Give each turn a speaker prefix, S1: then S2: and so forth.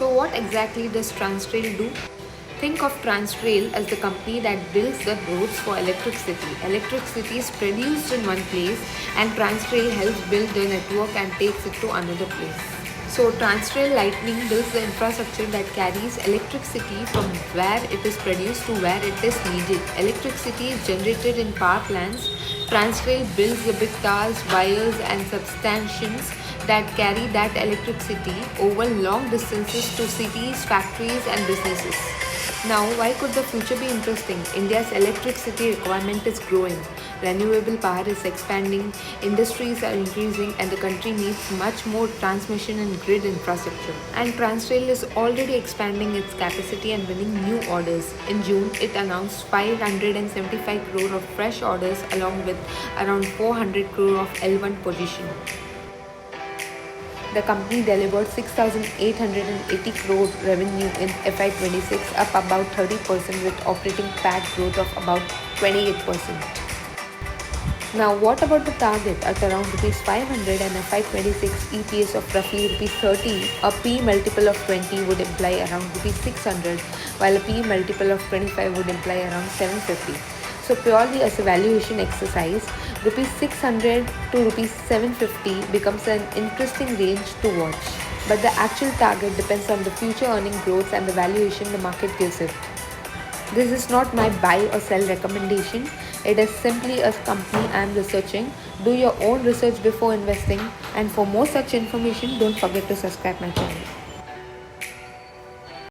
S1: So what exactly does Transtrail do? Think of Transtrail as the company that builds the roads for electricity. Electricity is produced in one place and Transtrail helps build the network and takes it to another place. So Transtrail Lightning builds the infrastructure that carries electricity from where it is produced to where it is needed. Electricity is generated in power plants. Transtrail builds the big towers, wires and substations that carry that electricity over long distances to cities, factories and businesses. Now, why could the future be interesting? India's electricity requirement is growing, renewable power is expanding, industries are increasing, and the country needs much more transmission and grid infrastructure. And Transtrail is already expanding its capacity and winning new orders. In June, it announced 575 crore of fresh orders along with around 400 crore of L1 position. The company delivered 6,880 crore revenue in FY26, up about 30% with operating PAT growth of about 28%. Now, what about the target at around rupees 500 and FY26 EPS of roughly rupees 30? A P multiple of 20 would imply around rupees 600, while a P multiple of 25 would imply around 750. So purely as a valuation exercise, rupees 600 to rupees 750 becomes an interesting range to watch. But the actual target depends on the future earning growth and the valuation the market gives it. This is not my buy or sell recommendation. It is simply a company I am researching. Do your own research before investing. And for more such information, don't forget to subscribe my channel.